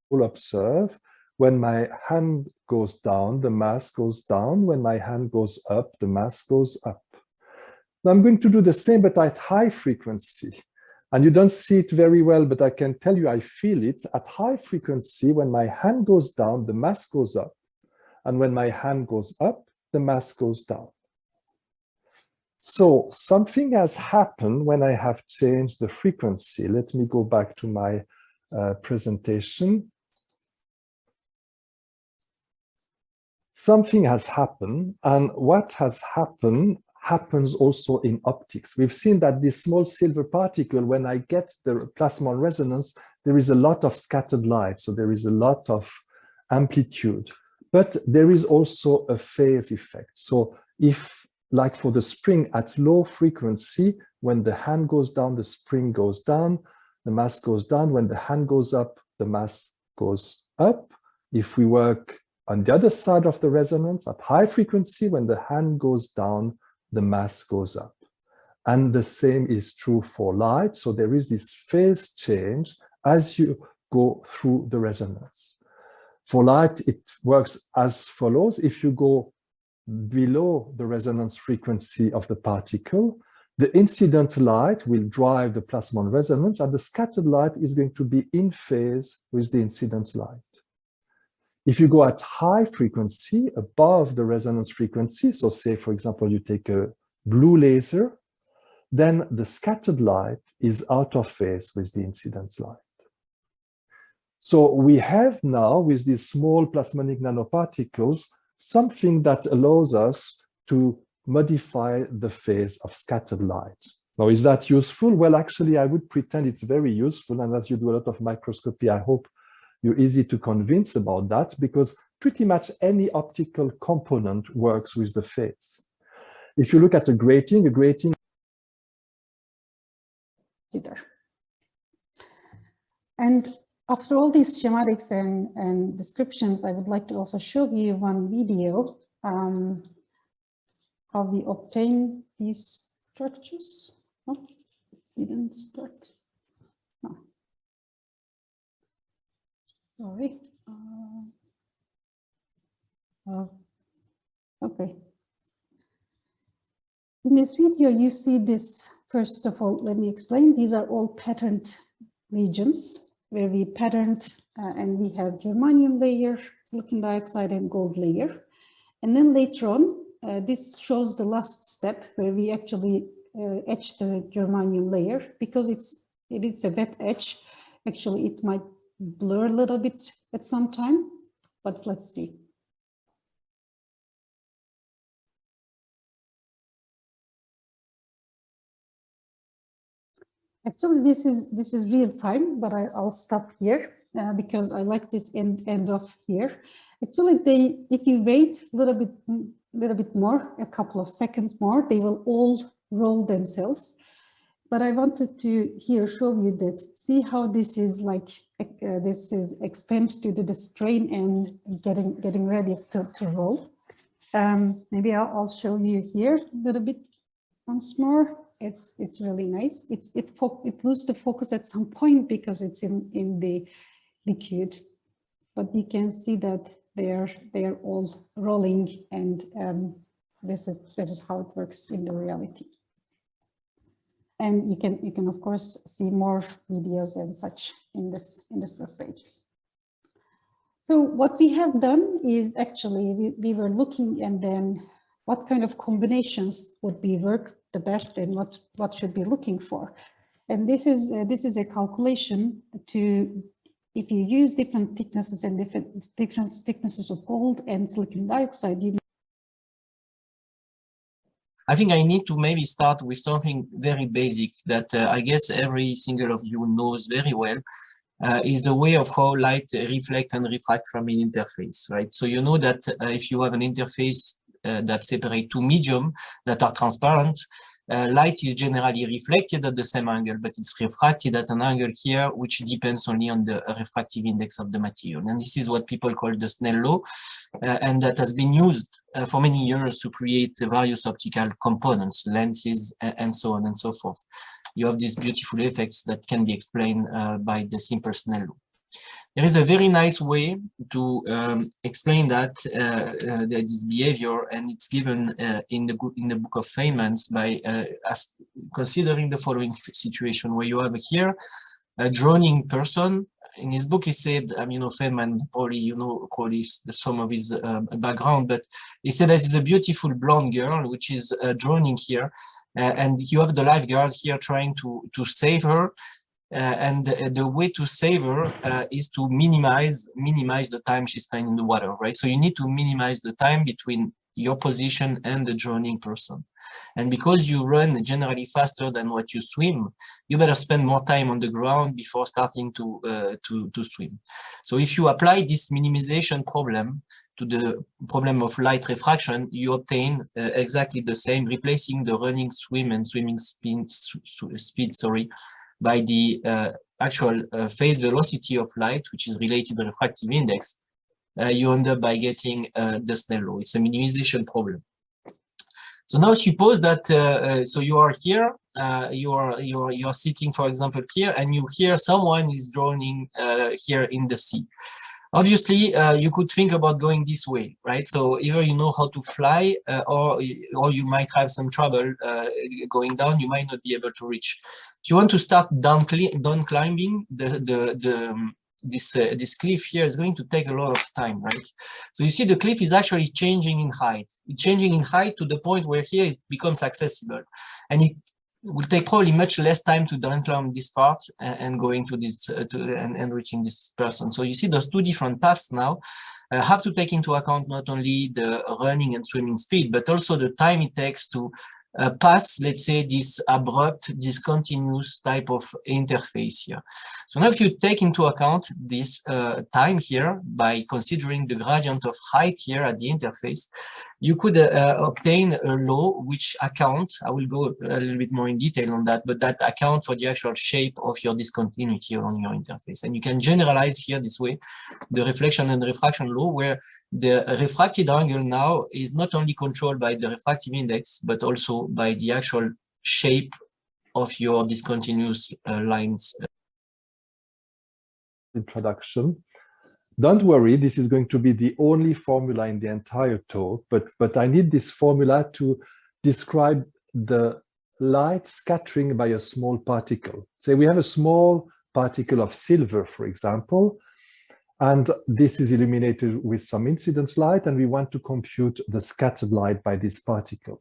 will observe when my hand goes down, the mass goes down. When my hand goes up, the mass goes up. Now I'm going to do the same, but at high frequency. And you don't see it very well, but I can tell you I feel it. At high frequency, when my hand goes down, the mass goes up. And when my hand goes up, the mass goes down. So something has happened when I have changed the frequency. Let me go back to my presentation. Something has happened, and what has happened happens also in optics. We've seen that this small silver particle, when I get the plasmon resonance, there is a lot of scattered light, so there is a lot of amplitude, but there is also a phase effect. So if, like for the spring at low frequency, when the hand goes down, the spring goes down, the mass goes down. When the hand goes up, the mass goes up. If we work on the other side of the resonance at high frequency, when the hand goes down, the mass goes up. And the same is true for light. So there is this phase change as you go through the resonance. For light, it works as follows. If you go below the resonance frequency of the particle, the incident light will drive the plasmon resonance, and the scattered light is going to be in phase with the incident light. If you go at high frequency, above the resonance frequency, so say, for example, you take a blue laser, then the scattered light is out of phase with the incident light. So we have now, with these small plasmonic nanoparticles, something that allows us to modify the phase of scattered light. Now, is that useful? Well, actually, I would pretend it's very useful. And as you do a lot of microscopy, I hope you're easy to convince about that, because pretty much any optical component works with the phase. If you look at a grating And after all these schematics and descriptions, I would like to also show you one video, how we obtain these structures. Oh, we didn't start. No. Sorry. Okay. In this video, you see this. First of all, let me explain. These are all patterned regions where we patterned and we have germanium layer, silicon dioxide, and gold layer. And then later on, this shows the last step where we actually etch the germanium layer. Because it's a wet etch, actually it might blur a little bit at some time, but let's see. Actually, this is real time, but I'll stop here because I like this end of here. Actually, if you wait a little bit more, a couple of seconds more, they will all roll themselves. But I wanted to here show you that, see how this is like, this is expand to the strain and getting ready to roll. Maybe I'll show you here a little bit once more. It's really nice. It loses the focus at some point because it's in the liquid, but you can see that they are all rolling, and this is how it works in the reality. And you can of course see more videos and such in this webpage. So what we have done is actually we were looking, and then what kind of combinations would be work the best, and what should be looking for. And this is a calculation to, if you use different thicknesses and different thicknesses of gold and silicon dioxide, I think I need to maybe start with something very basic that I guess every single of you knows very well, is the way of how light reflect and refract from an interface, right? So you know that if you have an interface that separate two medium that are transparent, light is generally reflected at the same angle, but it's refracted at an angle here, which depends only on the refractive index of the material. And this is what people call the Snell law, and that has been used for many years to create various optical components, lenses, and so on and so forth. You have these beautiful effects that can be explained by the simple Snell law. There is a very nice way to explain that this behavior, and it's given in the book of Feynman's by considering the following situation where you have here a droning person. In his book, he said, Feynman, probably some of his background, but he said that it's a beautiful blonde girl which is droning here, and you have the lifeguard here trying to save her. And the way to save her is to minimize the time she spends in the water, right? So you need to minimize the time between your position and the drowning person. And because you run generally faster than what you swim, you better spend more time on the ground before starting to swim. So if you apply this minimization problem to the problem of light refraction, you obtain exactly the same, replacing the running, swim, and swimming speed, by the actual phase velocity of light, which is related to the refractive index. You end up by getting the Snell law. It's a minimization problem. So now suppose that so you are here, you're sitting, for example, here, and you hear someone is drowning here in the sea. Obviously, you could think about going this way, right? So either you know how to fly, or you might have some trouble going down. You might not be able to reach. If you want to start down climbing this cliff here, is going to take a lot of time, right? So you see the cliff is actually changing in height. It's changing in height to the point where here it becomes accessible, and it will take probably much less time to down climb this part and going to this and reaching this person. So you see those two different paths now have to take into account not only the running and swimming speed, but also the time it takes to pass, let's say, this abrupt, discontinuous type of interface here. So now if you take into account this time here by considering the gradient of height here at the interface, you could obtain a law which account, I will go a little bit more in detail on that, but that account for the actual shape of your discontinuity along your interface. And you can generalize here this way the reflection and refraction law, where the refracted angle now is not only controlled by the refractive index, but also by the actual shape of your discontinuous lines. Introduction. Don't worry, this is going to be the only formula in the entire talk, but I need this formula to describe the light scattering by a small particle. Say we have a small particle of silver, for example, and this is illuminated with some incident light, and we want to compute the scattered light by this particle.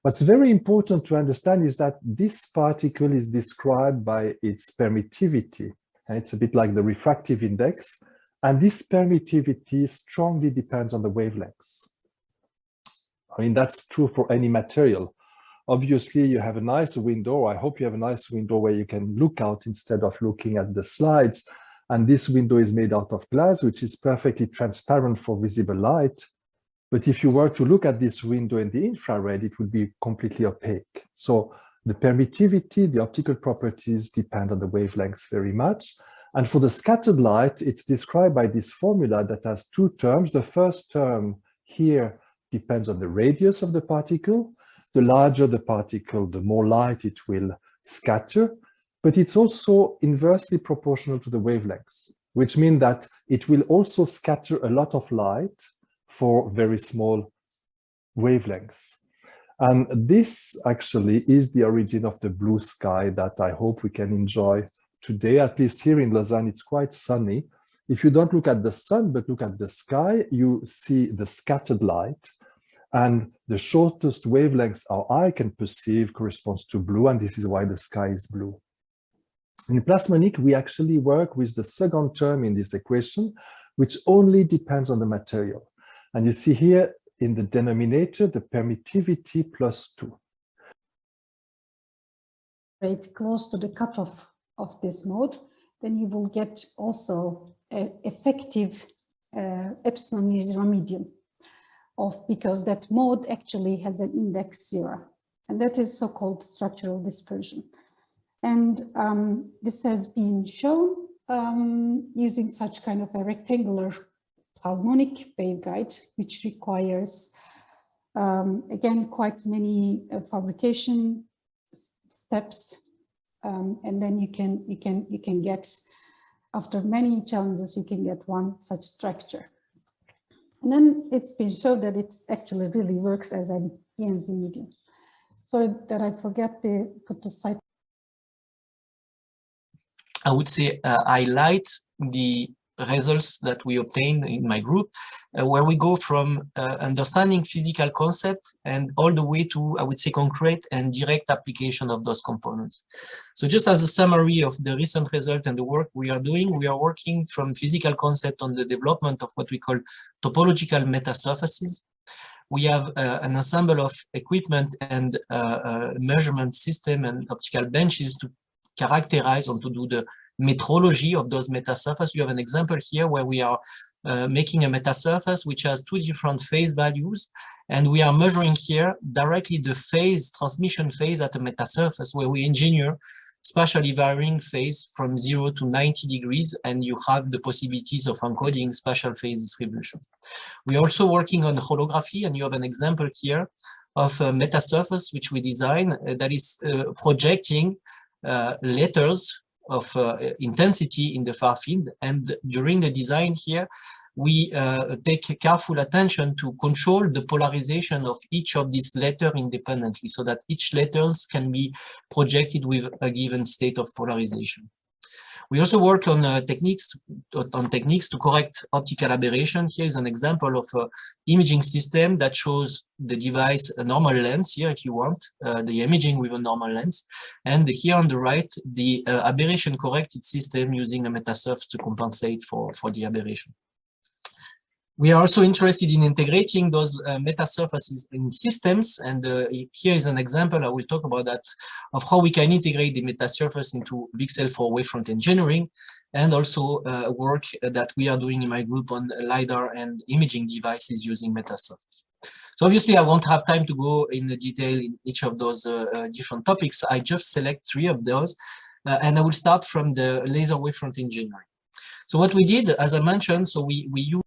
What's very important to understand is that this particle is described by its permittivity, and it's a bit like the refractive index, and this permittivity strongly depends on the wavelengths. I mean, that's true for any material. Obviously, you have a nice window. I hope you have a nice window where you can look out instead of looking at the slides. And this window is made out of glass, which is perfectly transparent for visible light. But if you were to look at this window in the infrared, it would be completely opaque. So the permittivity, the optical properties depend on the wavelengths very much. And for the scattered light, it's described by this formula that has two terms. The first term here depends on the radius of the particle. The larger the particle, the more light it will scatter. But it's also inversely proportional to the wavelengths, which means that it will also scatter a lot of light for very small wavelengths. And this actually is the origin of the blue sky that I hope we can enjoy today. At least here in Lausanne, it's quite sunny. If you don't look at the sun, but look at the sky, you see the scattered light. And the shortest wavelengths our eye can perceive corresponds to blue, and this is why the sky is blue. In plasmonic, we actually work with the second term in this equation, which only depends on the material. And you see here in the denominator, the permittivity plus 2. Right, close to the cutoff of this mode, then you will get also an effective epsilon medium because that mode actually has an index 0, and that is so-called structural dispersion. And this has been shown using such kind of a rectangular plasmonic waveguide, which requires, again, quite many fabrication steps, and then you can get after many challenges, you can get one such structure. And then it's been shown that it actually really works as an ENZ medium. Sorry that I forget to put the site. I would say highlight the results that we obtained in my group, where we go from understanding physical concept and all the way to, I would say, concrete and direct application of those components. So just as a summary of the recent result and the work we are doing, we are working from physical concept on the development of what we call topological meta-surfaces. We have an ensemble of equipment and measurement system and optical benches to characterize and to do the metrology of those meta-surfaces. You have an example here where we are making a meta-surface which has two different phase values, and we are measuring here directly the phase, transmission phase at a meta-surface, where we engineer spatially varying phase from 0 to 90 degrees, and you have the possibilities of encoding spatial phase distribution. We're also working on holography, and you have an example here of a meta-surface which we design that is projecting letters of intensity in the far field. And during the design here, we take careful attention to control the polarization of each of these letters independently, so that each letters can be projected with a given state of polarization. We also work on techniques to correct optical aberration. Here is an example of an imaging system that shows the device a normal lens here, if you want, the imaging with a normal lens. And here on the right, the aberration corrected system using a metasurface to compensate for the aberration. We are also interested in integrating those meta-surfaces in systems, and here is an example, I will talk about that, of how we can integrate the meta-surface into VCSEL for wavefront engineering, and also work that we are doing in my group on LiDAR and imaging devices using meta-surface. So obviously I won't have time to go in detail in each of those different topics. I just select 3 of those, and I will start from the laser wavefront engineering. So what we did, as I mentioned, so we use